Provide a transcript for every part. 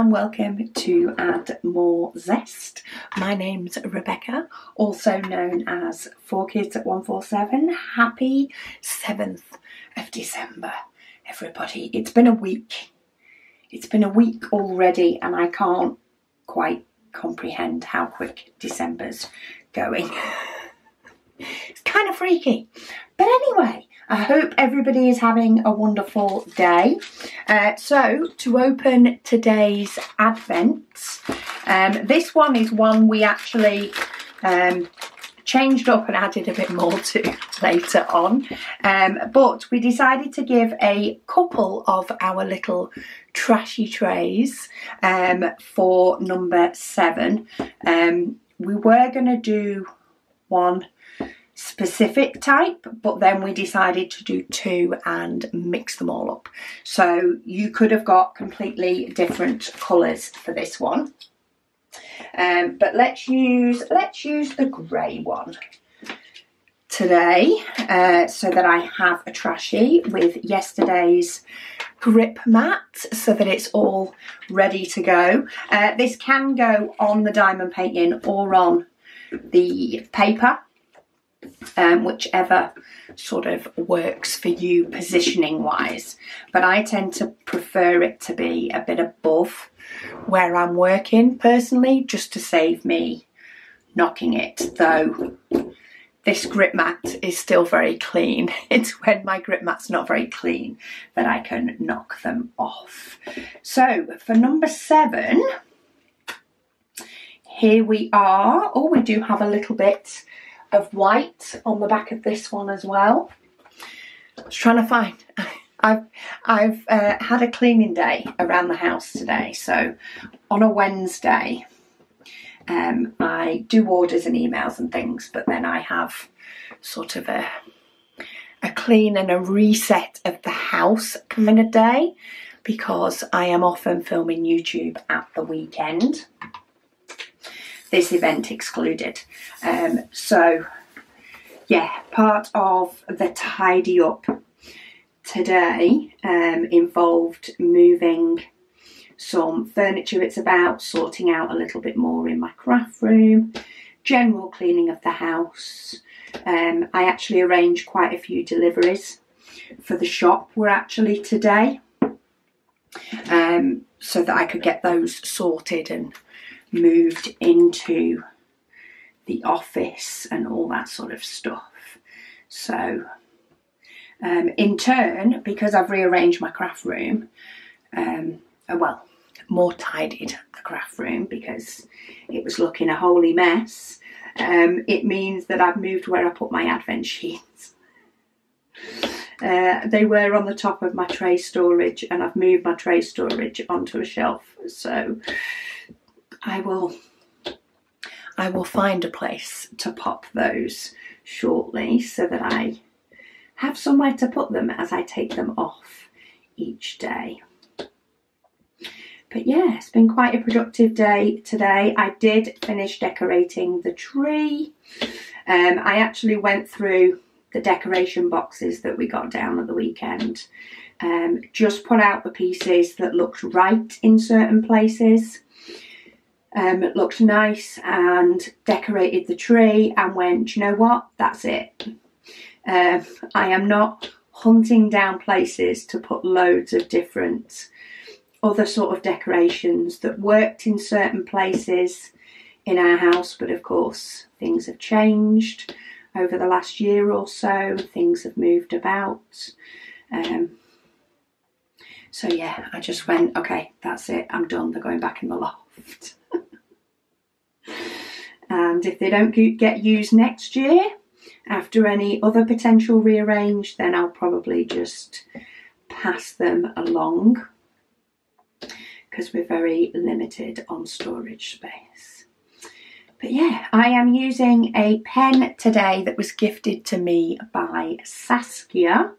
and welcome to Add More Zest. My name's Rebecca, also known as 4Kids at 147. Happy 7th of December, everybody. It's been a week. It's been a week already and I can't quite comprehend how quick December's going. It's kind of freaky. But anyway, I hope everybody is having a wonderful day. So to open today's advents, this one is one we actually changed up and added a bit more to later on. But we decided to give a couple of our little trashy trays for number 7. We were going to do one specific type, but then we decided to do 2 and mix them all up. So you could have got completely different colours for this one. But let's use the grey one today, so that I have a trashy with yesterday's grip mat, so that it's all ready to go. This can go on the diamond painting or on the paper, whichever sort of works for you positioning wise, but I tend to prefer it to be a bit above where I'm working personally, just to save me knocking it, though this grip mat is still very clean. It's when my grip mat's not very clean that I can knock them off. So for number 7, here we are. Oh, we do have a little bit of white on the back of this one as well. I was trying to find, I've had a cleaning day around the house today, so on a Wednesday I do orders and emails and things, but then I have sort of a clean and a reset of the house kind of day, because I am often filming YouTube at the weekend, this event excluded. So yeah, part of the tidy up today involved moving some furniture it's about, sorting out a little bit more in my craft room, general cleaning of the house. I actually arranged quite a few deliveries for the shop were actually today, so that I could get those sorted and moved into the office and all that sort of stuff. So in turn, because I've rearranged my craft room, well, more tidied the craft room because it was looking a holy mess, it means that I've moved where I put my advent sheets. They were on the top of my tray storage and I've moved my tray storage onto a shelf, so I will find a place to pop those shortly so that I have somewhere to put them as I take them off each day. But yeah, it's been quite a productive day today. I did finish decorating the tree. I actually went through the decoration boxes that we got down at the weekend. Just put out the pieces that looked right in certain places. It looked nice, and decorated the tree and went, you know what, that's it. I am not hunting down places to put loads of different other sort of decorations that worked in certain places in our house, but of course things have changed over the last year or so, things have moved about. So yeah, I just went, okay, that's it, I'm done, they're going back in the loft. And if they don't get used next year, after any other potential rearrange, then I'll probably just pass them along, because we're very limited on storage space. But yeah, I am using a pen today that was gifted to me by Saskia,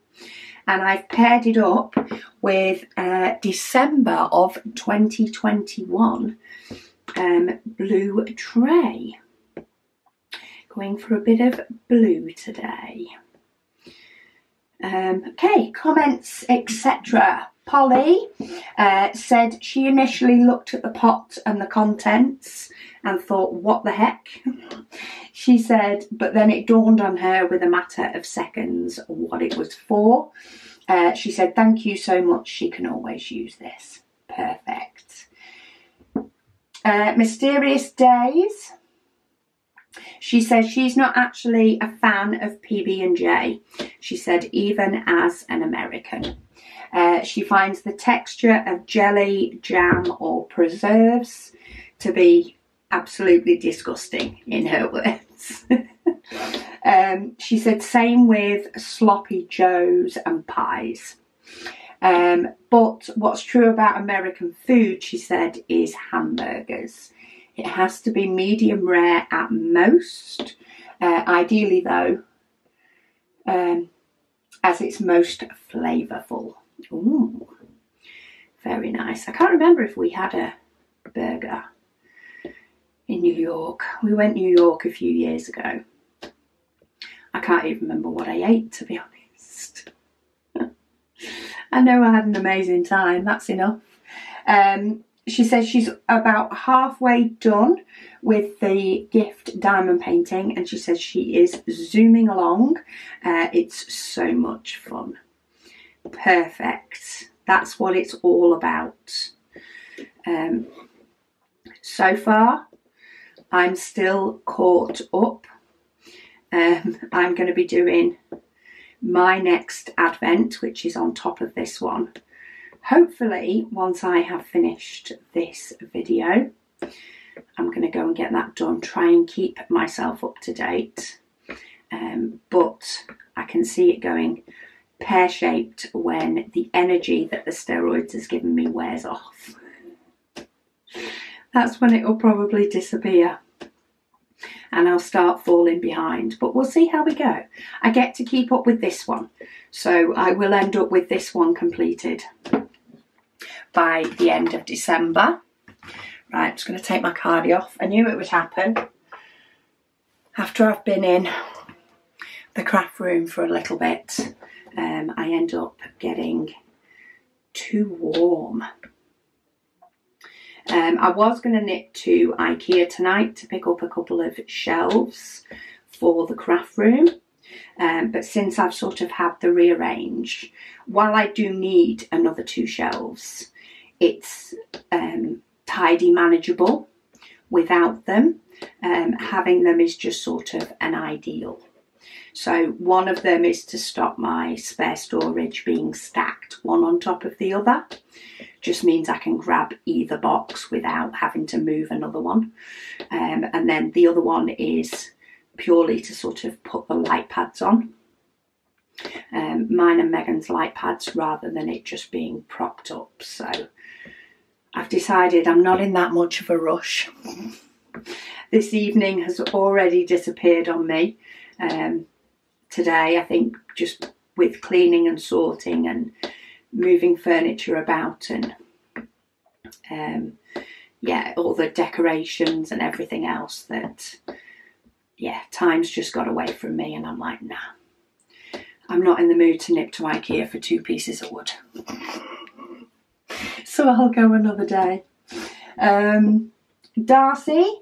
and I've paired it up with December of 2021 blue tray. Going for a bit of blue today. Okay, comments, etc. Polly said she initially looked at the pot and the contents and thought, what the heck? She said, but then it dawned on her with a matter of seconds what it was for. She said, thank you so much. She can always use this. Perfect. Mysterious Days. She says she's not actually a fan of PB&J. She said, even as an American. She finds the texture of jelly, jam or preserves to be absolutely disgusting, in her words. She said same with sloppy joes and pies. But what's true about American food, she said, is hamburgers. It has to be medium rare at most. Ideally though, as it's most flavourful. Ooh, very nice. I can't remember if we had a burger in New York. We went New York a few years ago. I can't even remember what I ate, to be honest. I know I had an amazing time, that's enough. She says she's about halfway done with the gift diamond painting, and she says she is zooming along. It's so much fun. Perfect. That's what it's all about. So far, I'm still caught up. I'm going to be doing my next advent, which is on top of this one. Hopefully, once I have finished this video, I'm going to go and get that done, try and keep myself up to date. But I can see it going pear-shaped when the energy that the steroids has given me wears off. That's when it will probably disappear and I'll start falling behind, but we'll see how we go. I get to keep up with this one, so I will end up with this one completed by the end of December. Right, I'm just going to take my cardi off. I knew it would happen. After I've been in the craft room for a little bit, I end up getting too warm. I was going to nip to IKEA tonight to pick up a couple of shelves for the craft room, but since I've sort of had the rearrange, while I do need another 2 shelves, it's tidy manageable without them. Having them is just sort of an ideal. So one of them is to stop my spare storage being stacked one on top of the other. Just means I can grab either box without having to move another one. And then the other one is purely to sort of put the light pads on. Mine and Megan's light pads, rather than it just being propped up. So I've decided I'm not in that much of a rush. This evening has already disappeared on me. Today, I think, just with cleaning and sorting and moving furniture about and yeah, all the decorations and everything else, that yeah, time's just got away from me, and I'm like, nah, I'm not in the mood to nip to IKEA for 2 pieces of wood. So I'll go another day. Darcy,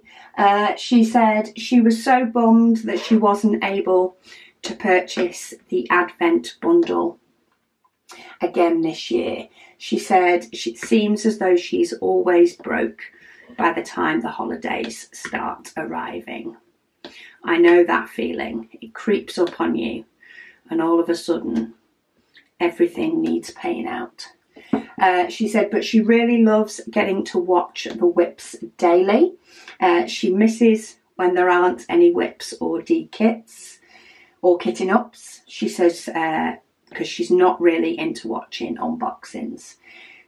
she said she was so bummed that she wasn't able to purchase the Advent bundle again this year. She said it seems as though she's always broke by the time the holidays start arriving. I know that feeling. It creeps up on you and all of a sudden everything needs paying out. She said, but she really loves getting to watch the WIPs daily. She misses when there aren't any WIPs or D-kits or kitting ups. She says, because she's not really into watching unboxings.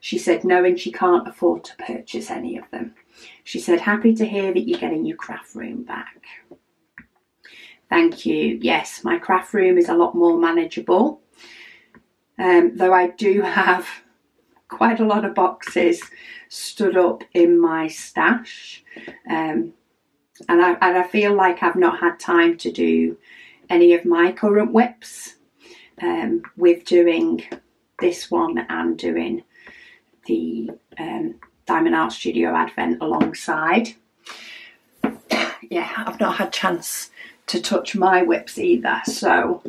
She said, knowing she can't afford to purchase any of them. She said, happy to hear that you're getting your craft room back. Thank you. Yes, my craft room is a lot more manageable. Though I do have quite a lot of boxes stood up in my stash. And I feel like I've not had time to do any of my current WIPs. With doing this one and doing the Diamond Art Studio Advent alongside. Yeah, I've not had a chance to touch my WIPs either, so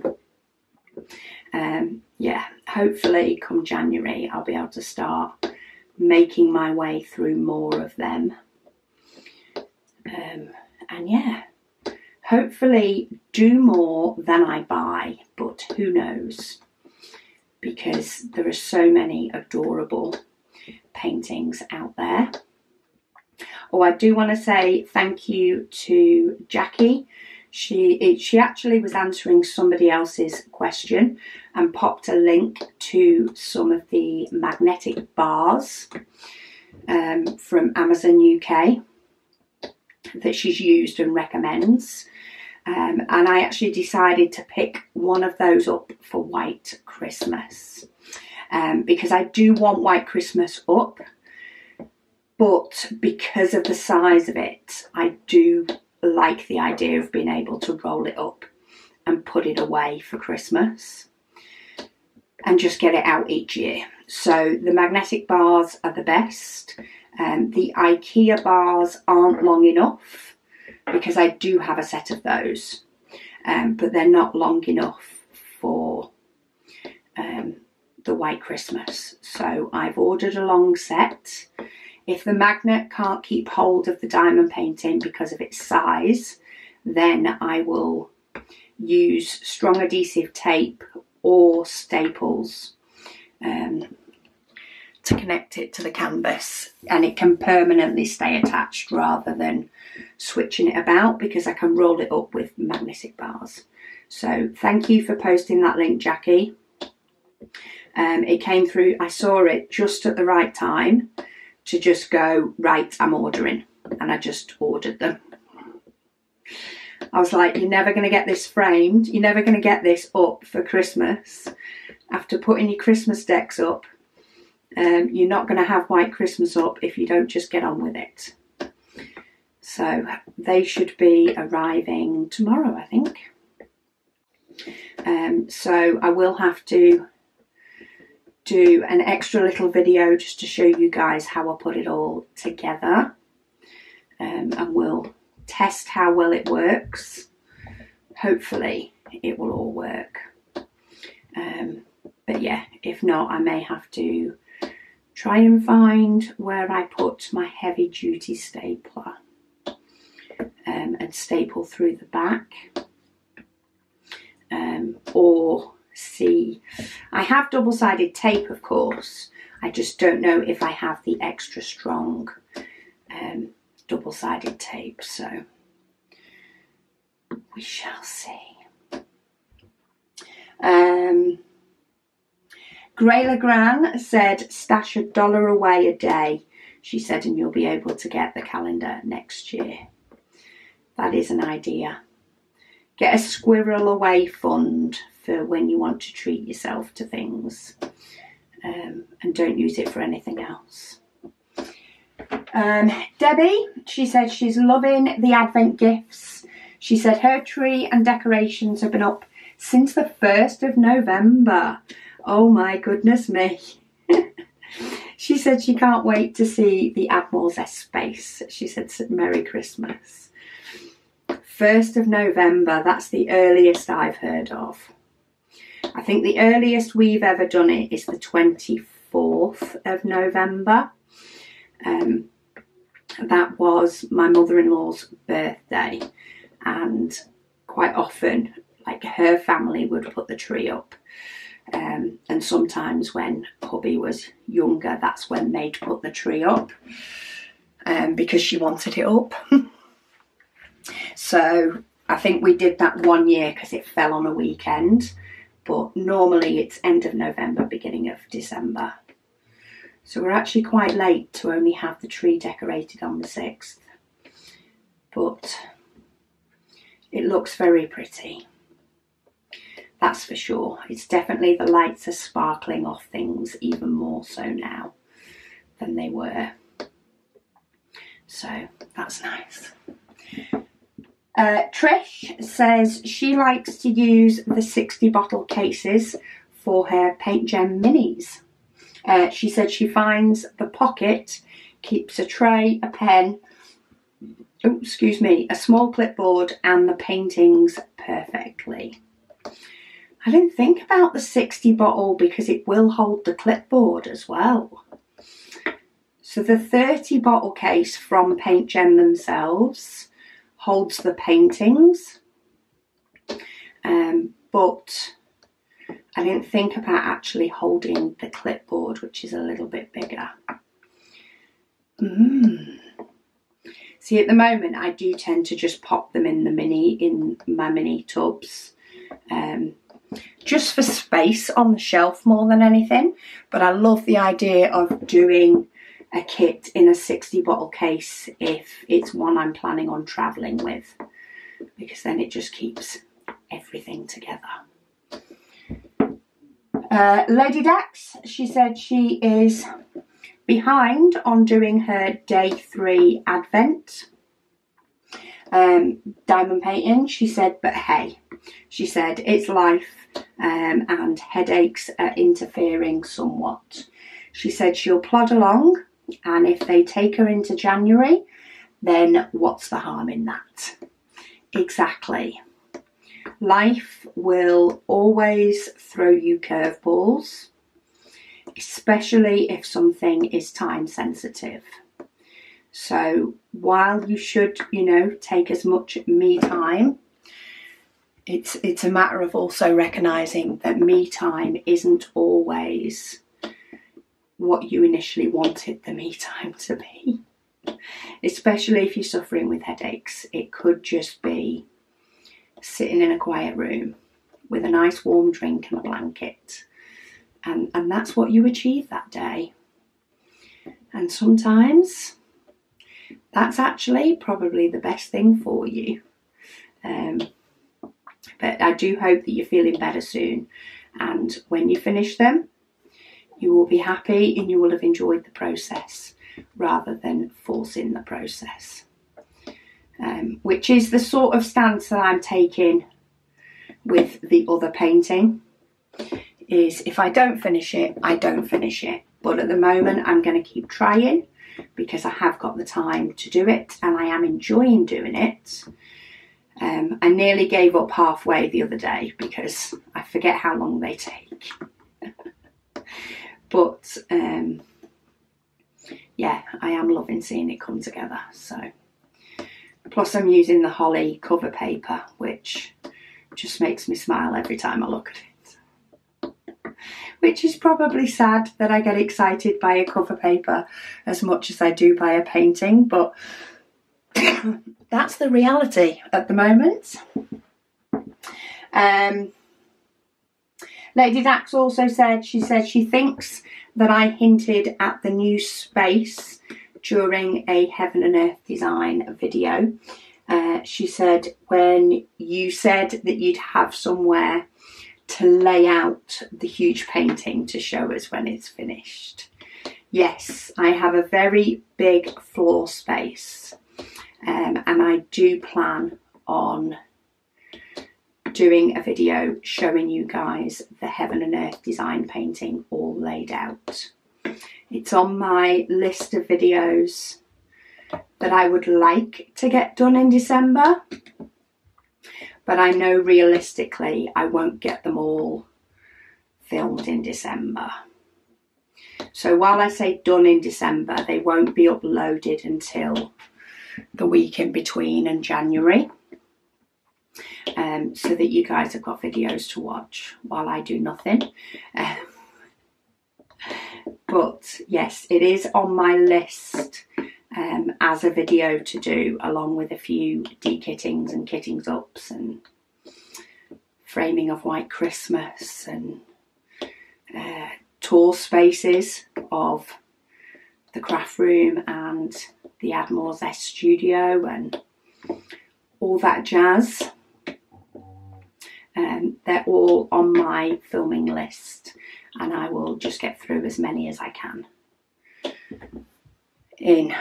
yeah, hopefully come January I'll be able to start making my way through more of them. And yeah, hopefully do more than I buy, but who knows, because there are so many adorable paintings out there. Oh, I do want to say thank you to Jackie. She actually was answering somebody else's question and popped a link to some of the magnetic bars from Amazon UK that she's used and recommends. And I actually decided to pick one of those up for White Christmas because I do want White Christmas up, but because of the size of it, I do like the idea of being able to roll it up and put it away for Christmas and just get it out each year. So the magnetic bars are the best. The IKEA bars aren't long enough because I do have a set of those, but they're not long enough for the White Christmas. So I've ordered a long set. If the magnet can't keep hold of the diamond painting because of its size, then I will use strong adhesive tape or staples to connect it to the canvas, and it can permanently stay attached rather than switching it about, because I can roll it up with magnetic bars. So thank you for posting that link, Jackie. It came through, I saw it just at the right time to just go, right, I'm ordering, and I just ordered them. I was like, you're never going to get this framed, you're never going to get this up for Christmas. After putting your Christmas decks up, you're not going to have White Christmas up if you don't just get on with it. So they should be arriving tomorrow, I think. So I will have to do an extra little video just to show you guys how I put it all together, and we'll test how well it works. Hopefully it will all work, but yeah, if not, I may have to try and find where I put my heavy duty stapler and staple through the back, or see, I have double-sided tape, of course. I just don't know if I have the extra strong double-sided tape, so we shall see. Grey Legrand said, stash $1 away a day, she said, and you'll be able to get the calendar next year. That is an idea. Get a squirrel away fund for when you want to treat yourself to things, and don't use it for anything else. Debbie, she said she's loving the Advent gifts. She said her tree and decorations have been up since the 1st of November. Oh my goodness me. She said she can't wait to see the Admiral's S space. She said Merry Christmas. 1st of November, that's the earliest I've heard of. I think the earliest we've ever done it is the 24th of November. That was my mother-in-law's birthday, and quite often, like, her family would put the tree up, and sometimes when hubby was younger, that's when they'd put the tree up, because she wanted it up. So I think we did that one year because it fell on a weekend, but normally it's end of November, beginning of December. So we're actually quite late to only have the tree decorated on the 6th, but it looks very pretty. That's for sure. It's definitely, the lights are sparkling off things even more so now than they were. So that's nice. Trish says she likes to use the 60 bottle cases for her Paint Gem minis. She said she finds the pocket keeps a tray, a pen, oh, excuse me, a small clipboard and the paintings perfectly. I didn't think about the 60 bottle because it will hold the clipboard as well. So the 30 bottle case from Paint Gem themselves holds the paintings, but I didn't think about actually holding the clipboard, which is a little bit bigger. See, at the moment I do tend to just pop them in my mini tubs, just for space on the shelf more than anything. But I love the idea of doing a kit in a 60 bottle case if it's one I'm planning on travelling with, because then it just keeps everything together. Lady Dax, she said she is behind on doing her day 3 advent diamond painting. She said, but hey, she said it's life, and headaches are interfering somewhat. She said she'll plod along, and if they take her into January, then what's the harm in that? Exactly. Life will always throw you curveballs, especially if something is time sensitive. So while you should, you know, take as much me time, it's a matter of also recognising that me time isn't always what you initially wanted the me time to be. Especially if you're suffering with headaches, it could just be sitting in a quiet room with a nice warm drink and a blanket, and that's what you achieve that day. And sometimes that's actually probably the best thing for you. But I do hope that you're feeling better soon, and when you finish them, you will be happy and you will have enjoyed the process rather than forcing the process. Which is the sort of stance that I'm taking with the other painting, is if I don't finish it, I don't finish it. But at the moment I'm going to keep trying because I have got the time to do it and I am enjoying doing it. I nearly gave up halfway the other day because I forget how long they take. But yeah, I am loving seeing it come together. So, plus I'm using the holly cover paper, which just makes me smile every time I look at it. Which is probably sad that I get excited by a cover paper as much as I do by a painting, but that's the reality at the moment. Lady Dax also said she thinks that I hinted at the new space during a Heaven and Earth design video. She said when you said that you'd have somewhere to lay out the huge painting to show us when it's finished. Yes, I have a very big floor space, and I do plan on doing a video showing you guys the Heaven and Earth design painting all laid out. It's on my list of videos that I would like to get done in December, but I know realistically I won't get them all filmed in December. So while I say done in December, they won't be uploaded until the week in between and January. So that you guys have got videos to watch while I do nothing. But yes, it is on my list as a video to do, along with a few dekittings and kittings ups and framing of White Christmas and tour spaces of the craft room and the Admiral Zest studio and all that jazz. They're all on my filming list, and I will just get through as many as I can in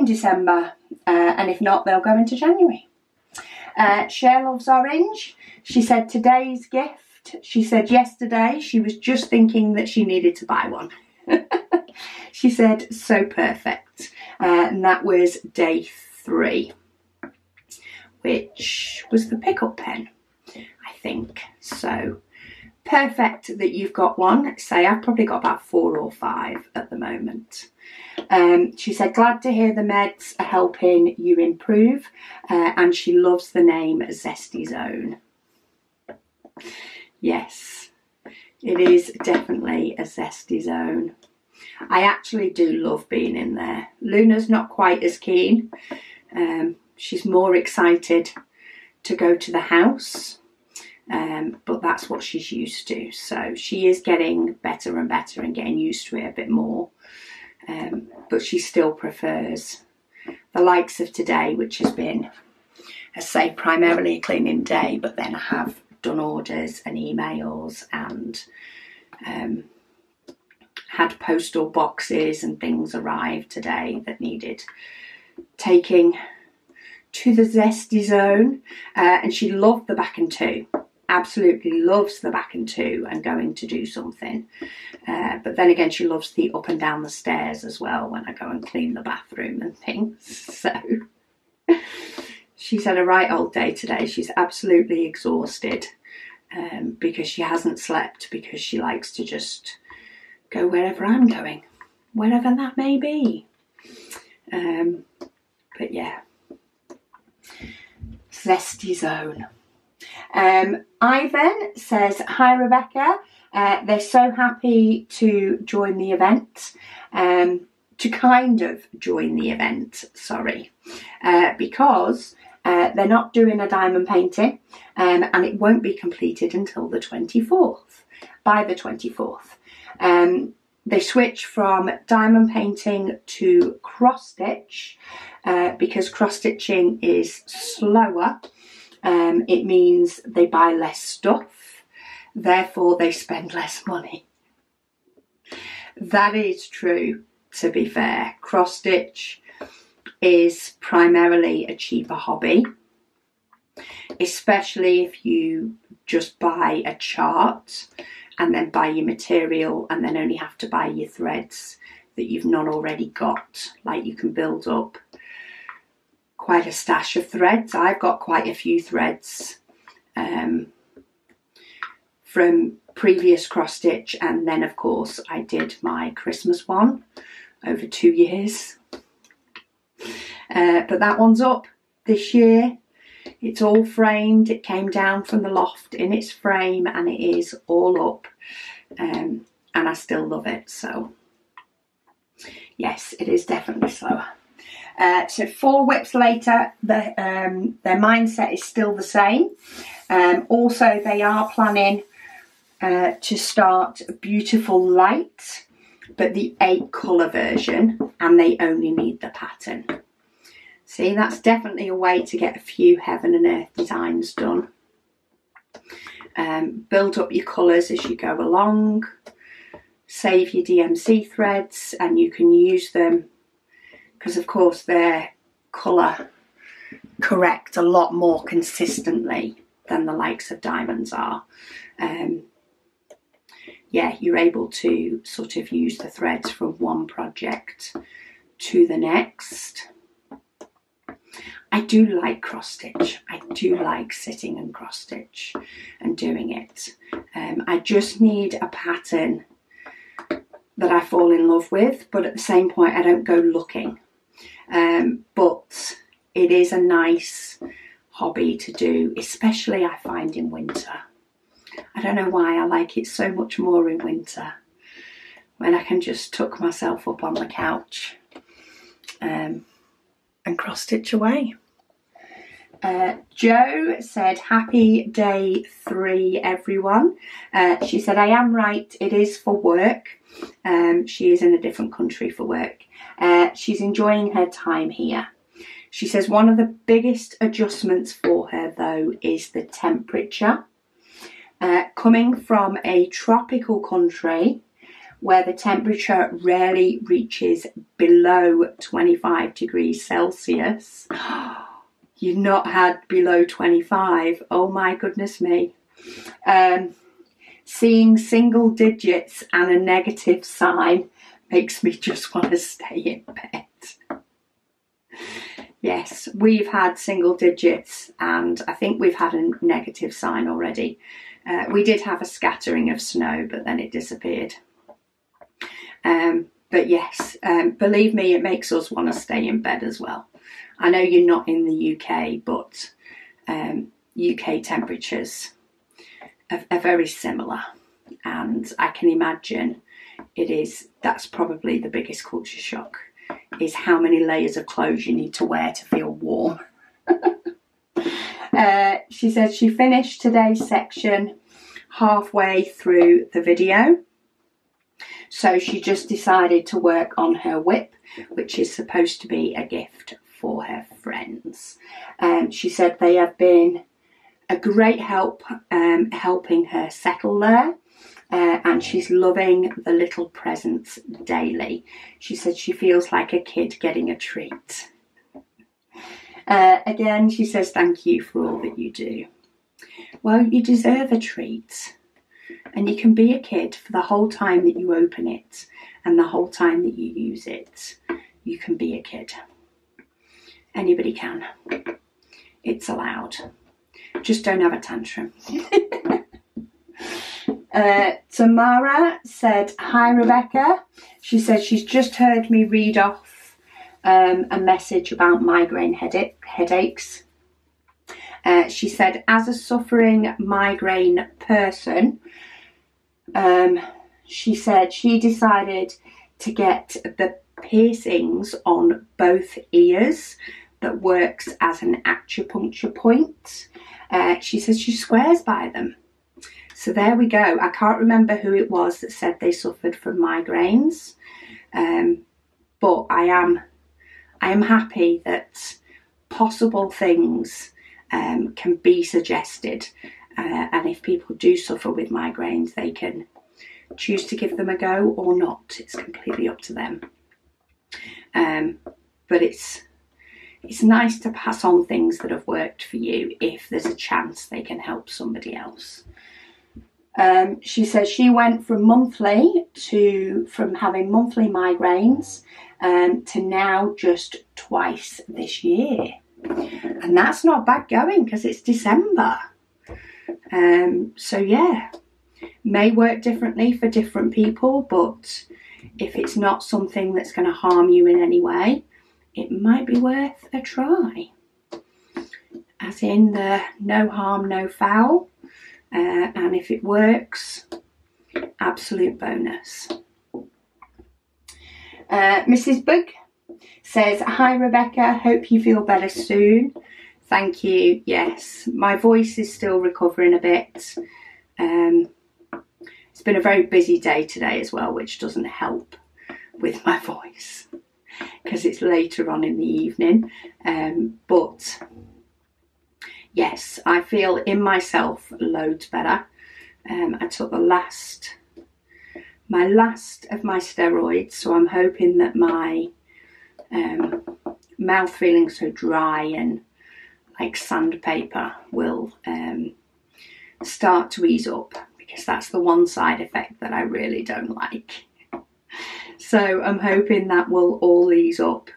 December, and if not, they'll go into January. Cher Loves Orange, she said today's gift gift. She said yesterday she was just thinking that she needed to buy one. She said, so perfect. And that was day 3, which was the pickup pen, I think. So perfect that you've got one. Say I've probably got about 4 or 5 at the moment. She said, glad to hear the meds are helping you improve, and she loves the name Zesty Zone. Yes, it is definitely a zesty zone. I actually do love being in there. Luna's not quite as keen. She's more excited to go to the house, but that's what she's used to. So she is getting better and better and getting used to it a bit more. But she still prefers the likes of today, which has been, I say, primarily a cleaning day, but then I have done orders and emails and had postal boxes and things arrive today that needed taking to the zesty zone. And she loved the back and two. Absolutely loves the back and two and going to do something. But then again, she loves the up and down the stairs as well when I go and clean the bathroom and things. So she's had a right old day today. She's absolutely exhausted because she hasn't slept, because she likes to just go wherever I'm going, wherever that may be. But yeah, zesty zone. Ivan says, hi Rebecca, they're so happy to join the event, to kind of join the event, sorry, because they're not doing a diamond painting, and it won't be completed until the 24th, by the 24th. They switch from diamond painting to cross stitch, because cross stitching is slower. It means they buy less stuff, therefore they spend less money. That is true, to be fair. Cross stitch is primarily a cheaper hobby, especially if you just buy a chart and then buy your material and then only have to buy your threads that you've not already got. Like, you can build up quite a stash of threads. I've got quite a few threads from previous cross stitch, and then of course I did my Christmas one over 2 years. But that one's up this year. It's all framed. It came down from the loft in its frame and it is all up, and I still love it. So yes, it is definitely slower. So 4 whips later, their mindset is still the same. Also, they are planning to start Beautiful Light, but the 8 colour version, and they only need the pattern. See, that's definitely a way to get a few heaven and earth designs done. Build up your colours as you go along. Save your DMC threads, and you can use them, because of course they're colour correct a lot more consistently than the likes of diamonds are. Yeah, you're able to sort of use the threads from one project to the next. I do like cross stitch. I do like sitting and cross stitch and doing it. I just need a pattern that I fall in love with, but at the same point I don't go looking. But it is a nice hobby to do, especially I find in winter. I don't know why I like it so much more in winter, when I can just tuck myself up on the couch and cross stitch away. Jo said, happy day 3 everyone. She said, I am right, it is for work. She is in a different country for work. She's enjoying her time here. She says one of the biggest adjustments for her though is the temperature. Coming from a tropical country where the temperature rarely reaches below 25 degrees Celsius. You've not had below 25. Oh my goodness me. seeing single digits and a negative sign makes me just want to stay in bed. Yes, we've had single digits and I think we've had a negative sign already. We did have a scattering of snow, but then it disappeared. But yes, believe me, it makes us want to stay in bed as well. I know you're not in the UK, but UK temperatures are very similar. And I can imagine that's probably the biggest culture shock, is how many layers of clothes you need to wear to feel warm. She said she finished today's section halfway through the video. So she just decided to work on her WIP, which is supposed to be a gift for her friends. She said they have been a great help helping her settle there. And she's loving the little presents daily. She said she feels like a kid getting a treat. Again, she says thank you for all that you do. Well, you deserve a treat. And you can be a kid for the whole time that you open it and the whole time that you use it. You can be a kid. Anybody can. It's allowed. Just don't have a tantrum. Tamara said, hi Rebecca. She said she's just heard me read off a message about migraine headaches. She said, as a suffering migraine person, she said she decided to get the piercings on both ears that works as an acupuncture point. She says she swears by them. So there we go. I can't remember who it was that said they suffered from migraines, but I am happy that possible things can be suggested, and if people do suffer with migraines, they can choose to give them a go or not. It's completely up to them. But it's nice to pass on things that have worked for you if there's a chance they can help somebody else. She says she went from having monthly migraines to now just twice this year. And that's not bad going because it's December. So yeah, may work differently for different people, but if it's not something that's going to harm you in any way, it might be worth a try. As in the no harm, no foul. And if it works, absolute bonus. Mrs. Bug says, hi Rebecca, hope you feel better soon. Thank you. Yes, my voice is still recovering a bit. It's been a very busy day today as well, which doesn't help with my voice because it's later on in the evening. But yes, I feel in myself loads better. I took my last of my steroids, so I'm hoping that my mouth feeling so dry and like sandpaper will start to ease up, because that's the one side effect that I really don't like. So I'm hoping that will all ease up,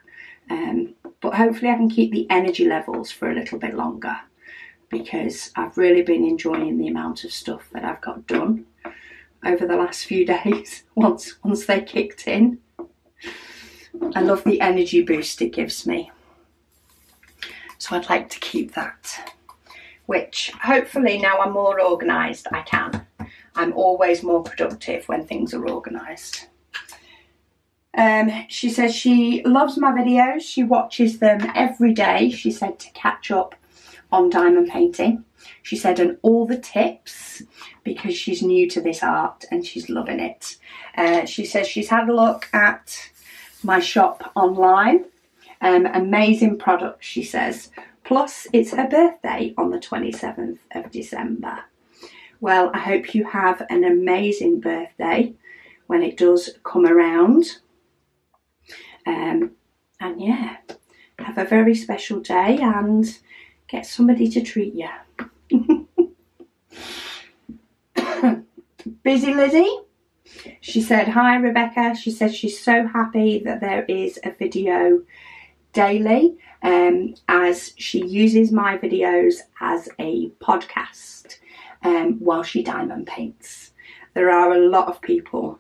but hopefully I can keep the energy levels for a little bit longer, because I've really been enjoying the amount of stuff that I've got done over the last few days once they kicked in. I love the energy boost it gives me. So I'd like to keep that, which hopefully now I'm more organised, I can. I'm always more productive when things are organised. She says she loves my videos. She watches them every day, she said, to catch up on diamond painting. She said, and all the tips, because she's new to this art and she's loving it. She says she's had a look at my shop online. Amazing products, she says. Plus, it's her birthday on the 27th of December. Well, I hope you have an amazing birthday when it does come around. And yeah, have a very special day and get somebody to treat you. Busy Lizzie, she said, hi Rebecca. She says she's so happy that there is a video daily, as she uses my videos as a podcast while she diamond paints. There are a lot of people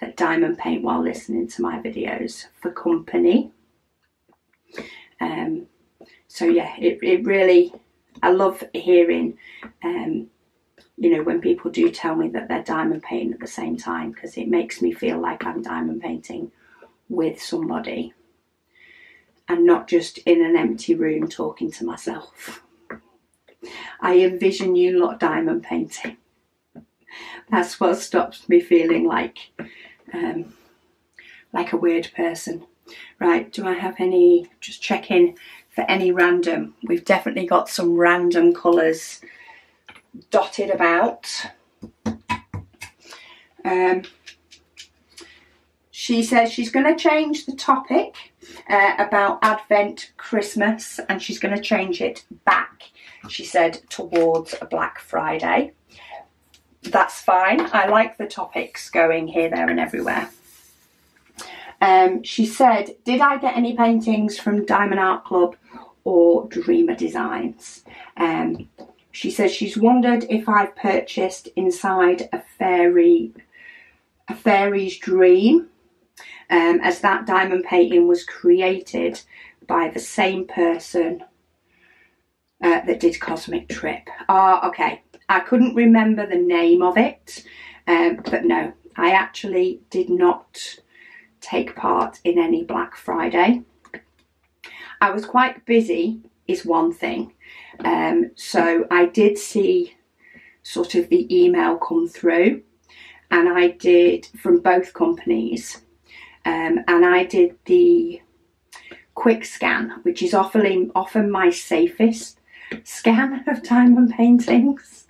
that diamond paint while listening to my videos for company. So yeah, it really, I love hearing, you know, when people do tell me that they're diamond painting at the same time, because it makes me feel like I'm diamond painting with somebody and not just in an empty room talking to myself. I envision you lot diamond painting. That's what stops me feeling like a weird person. Right, do I have any, just checking for any random. We've definitely got some random colours dotted about. She says she's going to change the topic about Advent, Christmas, and she's going to change it back, she said, towards a Black Friday. That's fine. I like the topics going here, there and everywhere. She said, did I get any paintings from Diamond Art Club or Dreamer Designs? She says she's wondered if I've purchased Inside a Fairy's Dream, as that diamond painting was created by the same person that did Cosmic Trip. Ah, okay. I couldn't remember the name of it, but no, I actually did not take part in any Black Friday. I was quite busy is one thing, so I did see sort of the email come through, and I did from both companies, and I did the quick scan, which is often my safest scan of diamond paintings.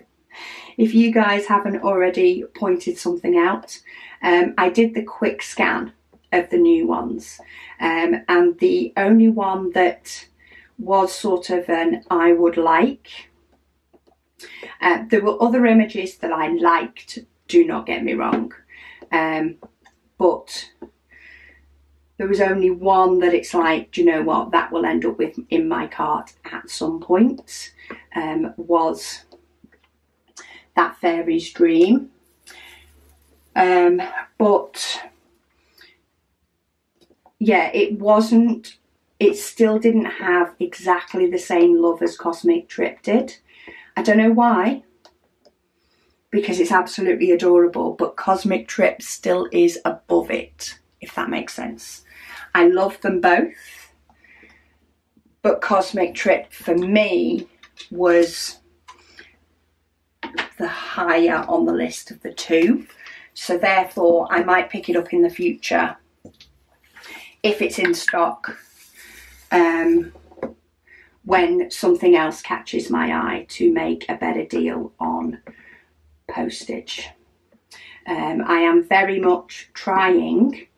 If you guys haven't already pointed something out, I did the quick scan of the new ones, and the only one that was sort of an I would like, there were other images that I liked, do not get me wrong, but there was only one that it's like, do you know what, that will end up with in my cart at some point, was that Fairy's Dream. But yeah, it still didn't have exactly the same love as Cosmic Trip did. I don't know why, because it's absolutely adorable, but Cosmic Trip still is above it, if that makes sense. I love them both, but Cosmic Trip for me was the higher on the list of the two. So therefore I might pick it up in the future if it's in stock, when something else catches my eye, to make a better deal on postage. I am very much trying,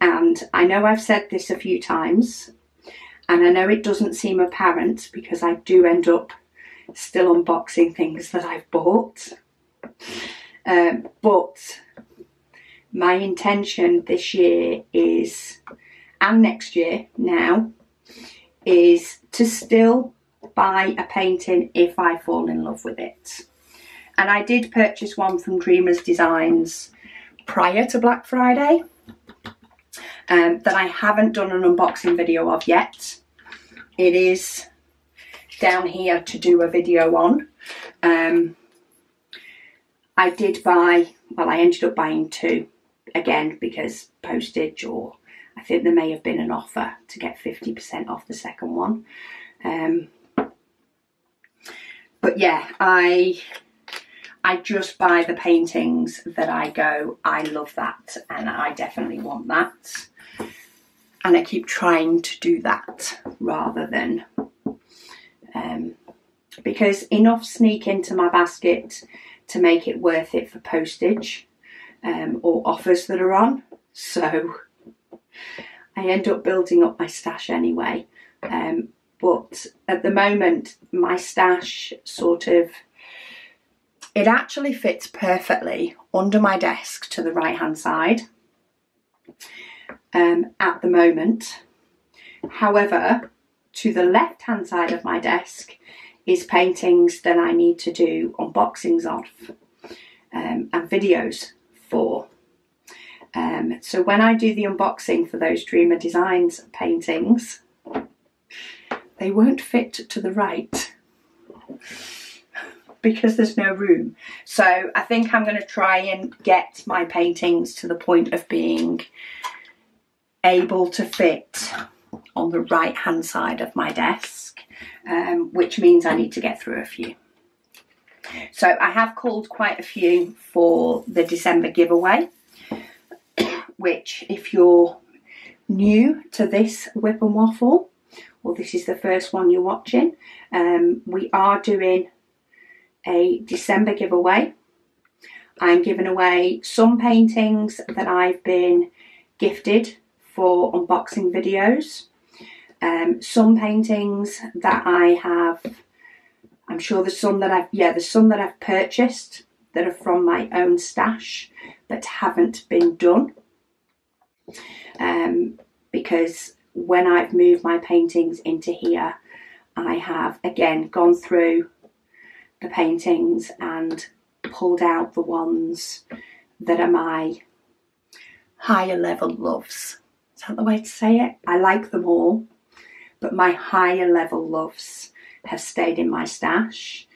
and I know I've said this a few times, and I know it doesn't seem apparent because I do end up still unboxing things that I've bought, but my intention this year is, and next year now, is to still buy a painting if I fall in love with it. And I did purchase one from Dreamers Designs prior to Black Friday, that I haven't done an unboxing video of yet. It is down here to do a video on. I did buy, well, I ended up buying two, again because postage, or I think there may have been an offer to get 50% off the second one. But yeah, I just buy the paintings that I go, I love that and I definitely want that. And I keep trying to do that rather than, because enough sneak into my basket to make it worth it for postage, or offers that are on. So I end up building up my stash anyway. But at the moment, my stash sort of, It actually fits perfectly under my desk to the right hand side at the moment. However, to the left hand side of my desk is paintings that I need to do unboxings of and videos for. So when I do the unboxing for those Dreamer Designs paintings, they won't fit to the right because there's no room. So I think I'm going to try and get my paintings to the point of being able to fit on the right hand side of my desk, which means I need to get through a few. So I have called quite a few for the December giveaway, which if you're new to this WIP and Waffle, or this is the first one you're watching, we are doing a December giveaway. I'm giving away some paintings that I've been gifted for unboxing videos, some paintings that I have, I'm sure there's some that I've purchased that are from my own stash but haven't been done, because when I've moved my paintings into here, I have again gone through the paintings and pulled out the ones that are my higher level loves. Is that the way to say it? I like them all, but my higher level loves have stayed in my stash.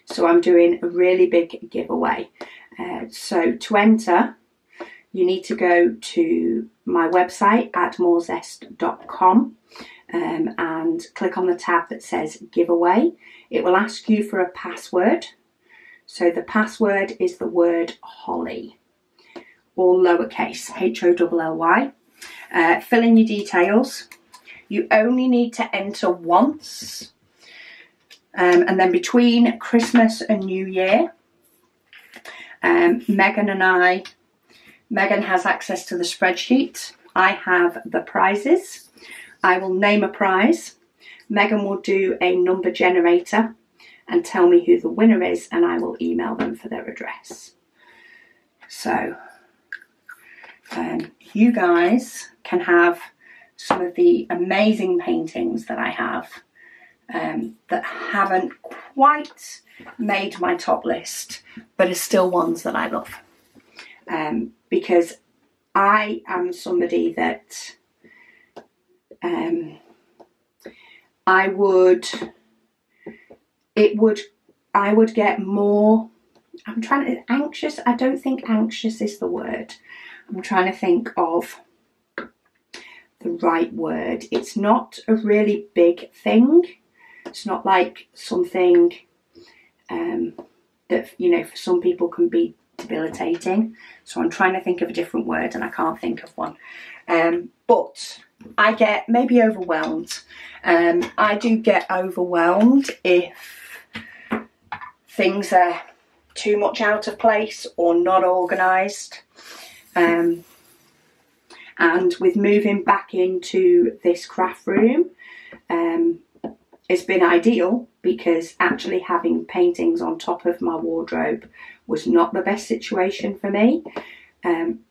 So I'm doing a really big giveaway. So to enter, you need to go to my website at morezest.com and click on the tab that says giveaway. It will ask you for a password. So the password is the word Holly, all lowercase, Holly. Fill in your details. You only need to enter once. And then between Christmas and New Year, Megan has access to the spreadsheet. I have the prizes. I will name a prize. Megan will do a number generator and tell me who the winner is, and I will email them for their address. So you guys can have some of the amazing paintings that I have that haven't quite made my top list, but are still ones that I love. Because I am somebody that I would get more, anxious. I don't think anxious is the word. I'm trying to think of the right word. It's not a really big thing. It's not like something that, you know, for some people can be debilitating. So I'm trying to think of a different word and I can't think of one. But I get maybe overwhelmed. I do get overwhelmed if things are too much out of place or not organised. And with moving back into this craft room, it's been ideal, because actually having paintings on top of my wardrobe was not the best situation for me,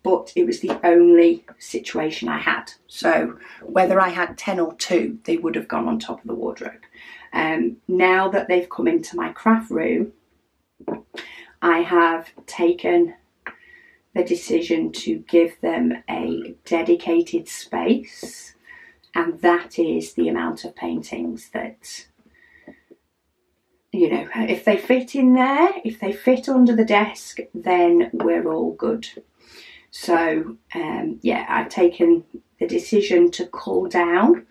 but it was the only situation I had. So whether I had 10 or 2, they would have gone on top of the wardrobe. Now that they've come into my craft room, I have taken the decision to give them a dedicated space, and that is the amount of paintings that, you know, if they fit in there, if they fit under the desk, then we're all good. So yeah, I've taken the decision to cull down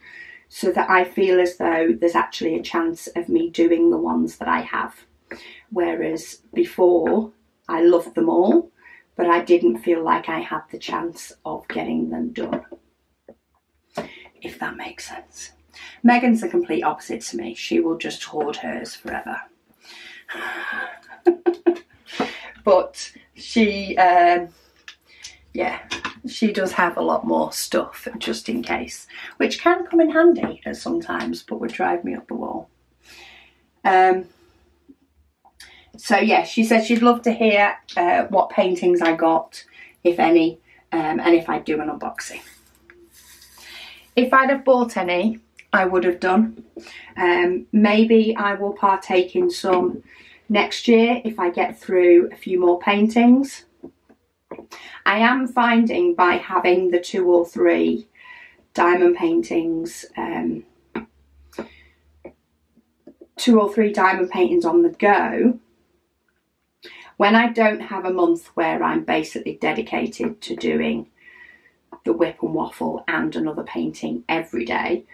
so that I feel as though there's actually a chance of me doing the ones that I have. Whereas before, I loved them all, but I didn't feel like I had the chance of getting them done, if that makes sense. Megan's the complete opposite to me. She will just hoard hers forever. But she, yeah, she does have a lot more stuff just in case, which can come in handy at sometimes, but would drive me up the wall. So yeah, she said she'd love to hear what paintings I got, if any, and if I'd do an unboxing. If I'd have bought any, I would have done. Maybe I will partake in some next year if I get through a few more paintings. I am finding by having the 2 or 3 diamond paintings, 2 or 3 diamond paintings on the go, when I don't have a month where I'm basically dedicated to doing the WIP and Waffle and another painting every day,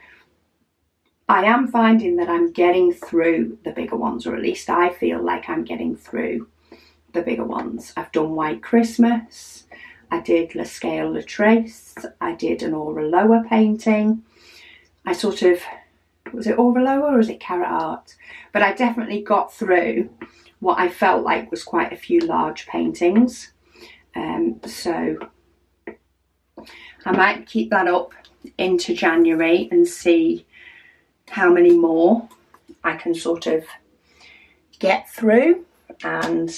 I am finding that I'm getting through the bigger ones, or at least I feel like I'm getting through the bigger ones. I've done White Christmas, I did La Scale La Trace, I did an Aura Lower painting. I sort of, was it Aura Lower or was it Carrot Art? But I definitely got through what I felt like was quite a few large paintings. So I might keep that up into January and see how many more I can sort of get through. And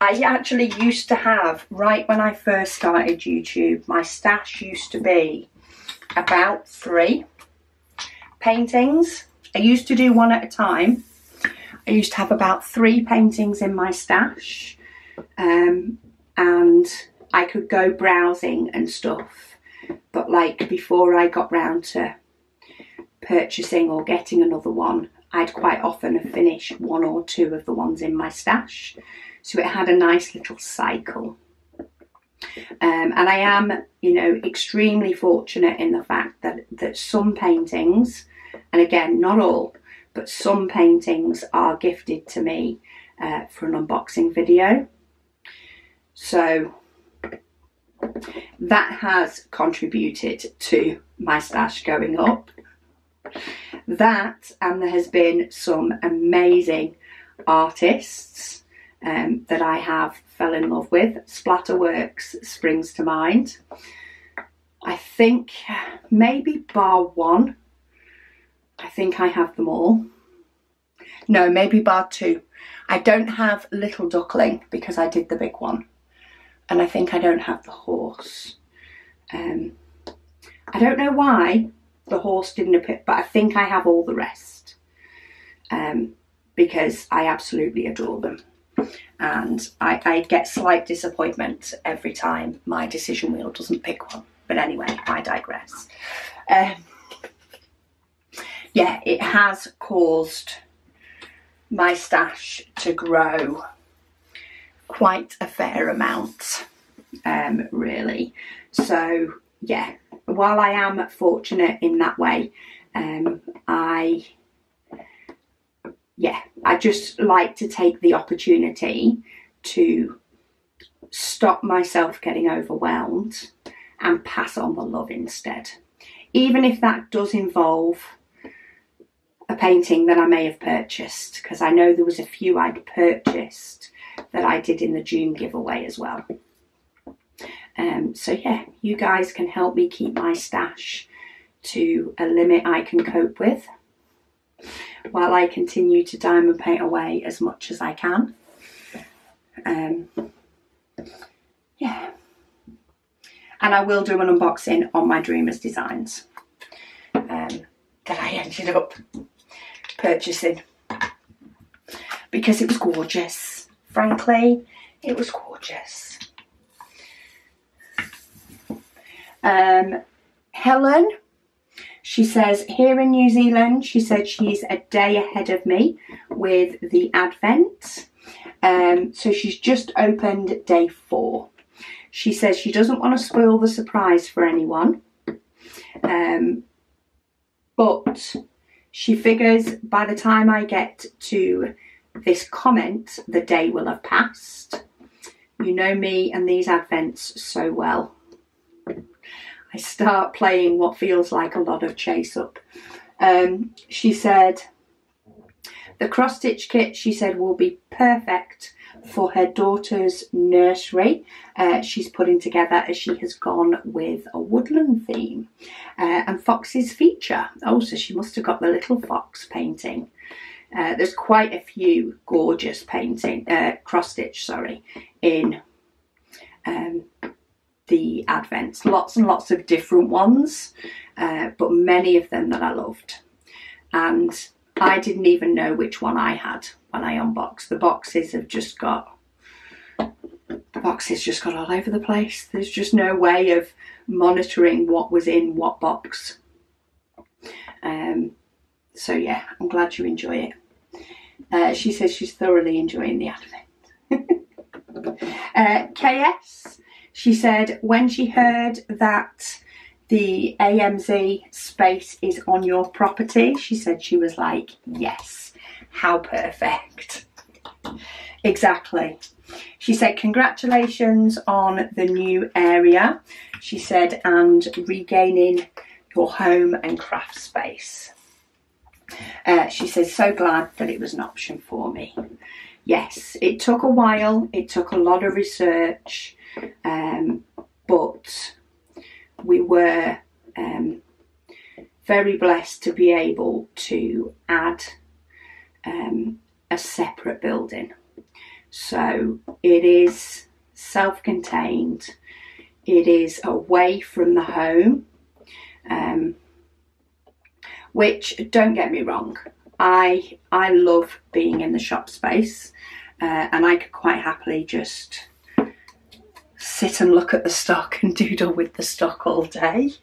I actually used to have, right when I first started YouTube, my stash used to be about 3 paintings. I used to do one at a time. I used to have about 3 paintings in my stash, and I could go browsing and stuff, but like before I got round to purchasing or getting another one, I'd quite often have finished 1 or 2 of the ones in my stash, so it had a nice little cycle. And I am, you know, extremely fortunate in the fact that some paintings, and again not all, but some paintings are gifted to me for an unboxing video. So that has contributed to my stash going up. That, and there has been some amazing artists that I have fell in love with. Splatterworks springs to mind. I think maybe bar 1. I think I have them all. No, maybe bar 2. I don't have Little Duckling because I did the big one. And I think I don't have the horse. I don't know why the horse didn't appear, but I think I have all the rest. Because I absolutely adore them. And I get slight disappointment every time my decision wheel doesn't pick one. But anyway, I digress. Yeah, it has caused my stash to grow quite a fair amount, really. So yeah, while I am fortunate in that way, I just like to take the opportunity to stop myself getting overwhelmed and pass on the love instead. Even if that does involve a painting that I may have purchased, because I know there was a few I'd purchased that I did in the June giveaway as well. So yeah, you guys can help me keep my stash to a limit I can cope with while I continue to diamond paint away as much as I can. Yeah, and I will do an unboxing on my Dreamers designs that I ended up purchasing because it was gorgeous. Frankly, it was gorgeous. Helen, she says, here in New Zealand, she said she's a day ahead of me with the Advent. So she's just opened day 4. She says she doesn't want to spoil the surprise for anyone. But she figures by the time I get to this comment, the day will have passed. You know me and these Advents so well. I start playing what feels like a lot of chase up. She said the cross stitch kit, she said, will be perfect for her daughter's nursery. She's putting together as she has gone with a woodland theme and Fox's feature. Oh, so she must have got the little fox painting There's quite a few gorgeous painting, cross-stitch, sorry, in the advents. Lots and lots of different ones, but many of them that I loved. And I didn't even know which one I had when I unboxed. The boxes just got all over the place. There's just no way of monitoring what was in what box. So yeah, I'm glad you enjoy it. She says she's thoroughly enjoying the advent. KS, she said when she heard that the AMZ space is on your property, she said she was like, yes, how perfect. Exactly. She said congratulations on the new area, she said, and regaining your home and craft space. She says, so glad that it was an option for me. Yes, it took a while, it took a lot of research, but we were very blessed to be able to add a separate building. So it is self-contained, it is away from the home, which, don't get me wrong, I love being in the shop space, and I could quite happily just sit and look at the stock and doodle with the stock all day.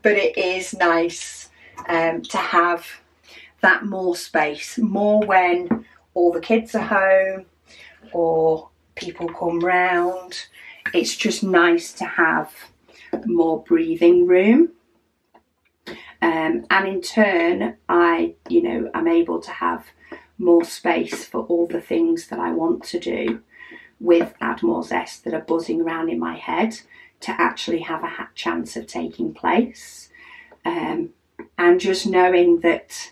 But it is nice to have that more space, more when all the kids are home or people come round. It's just nice to have more breathing room. And in turn, I'm able to have more space for all the things that I want to do with Add More Zest that are buzzing around in my head to actually have a chance of taking place. And just knowing that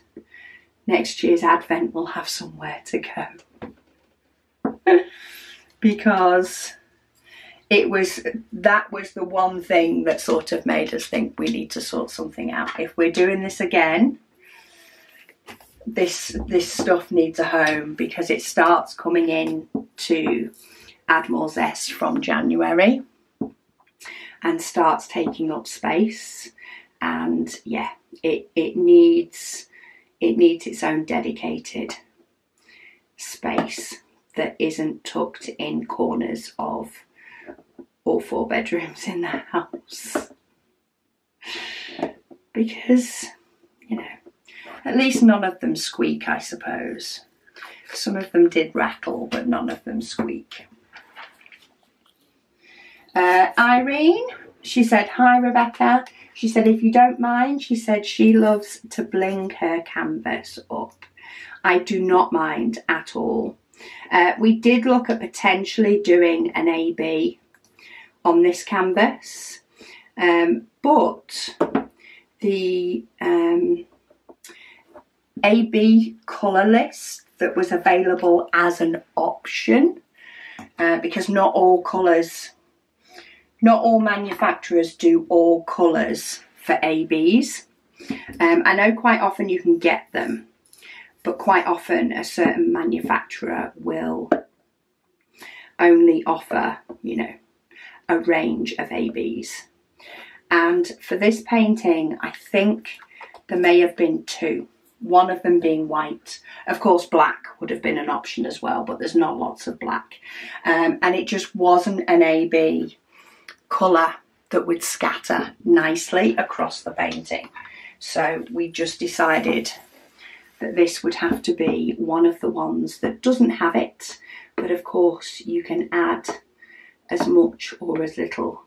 next year's Advent will have somewhere to go. Because that was the one thing that sort of made us think we need to sort something out. If we're doing this again, this stuff needs a home, because it starts coming in to Add More Zest from January and starts taking up space. And yeah, it needs its own dedicated space that isn't tucked in corners of all 4 bedrooms in the house. Because, at least none of them squeak, I suppose. Some of them did rattle, but none of them squeak. Irene, she said, hi Rebecca. She said, if you don't mind, she said she loves to bling her canvas up. I do not mind at all. We did look at potentially doing an AB on this canvas, but the AB colour list that was available as an option, because not all manufacturers do all colours for ABs. I know quite often you can get them, but quite often a certain manufacturer will only offer, a range of ABs. And for this painting, I think there may have been 2. One of them being white. Of course, black would have been an option as well, but there's not lots of black. And it just wasn't an AB colour that would scatter nicely across the painting. So we just decided that this would have to be one of the ones that doesn't have it, but of course you can add as much or as little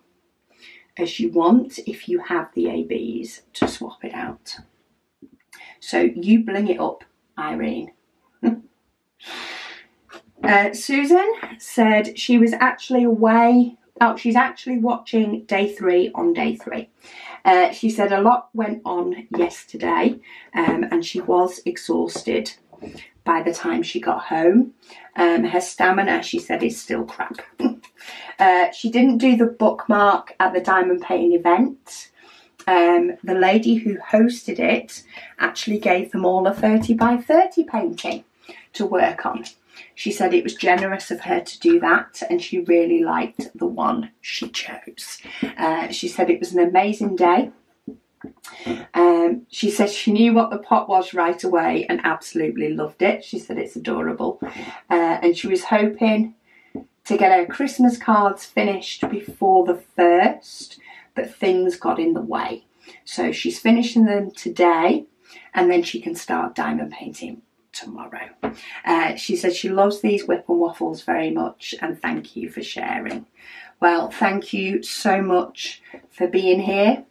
as you want if you have the ABs to swap it out. So you bling it up, Irene. Susan said she was actually away. Oh, she's actually watching day 3 on day 3. She said a lot went on yesterday, and she was exhausted by the time she got home. Her stamina, she said, is still crap. She didn't do the bookmark at the diamond painting event, the lady who hosted it actually gave them all a 30 by 30 painting to work on. She said it was generous of her to do that, and she really liked the one she chose. She said it was an amazing day. She said she knew what the pot was right away and absolutely loved it. She said it's adorable, and she was hoping to get her Christmas cards finished before the 1st, but things got in the way. So she's finishing them today, and then she can start diamond painting tomorrow. She said she loves these WIP and Waffles very much, and thank you for sharing. Well, thank you so much for being here,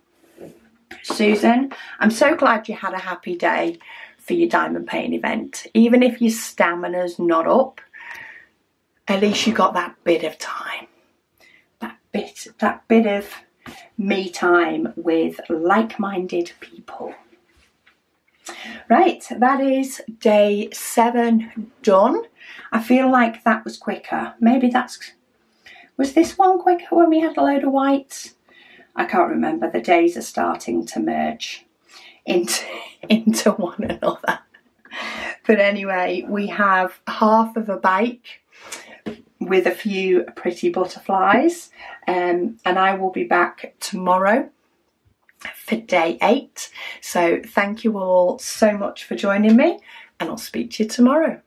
Susan. I'm so glad you had a happy day for your diamond painting event. Even if your stamina's not up, at least you got that bit of time, that bit of me time with like-minded people. Right, that is day 7 done. I feel like that was quicker. Maybe was this one quicker when we had a load of whites? I can't remember. The days are starting to merge into one another. But anyway, we have half of a bike with a few pretty butterflies, and I will be back tomorrow for day 8. So thank you all so much for joining me, and I'll speak to you tomorrow.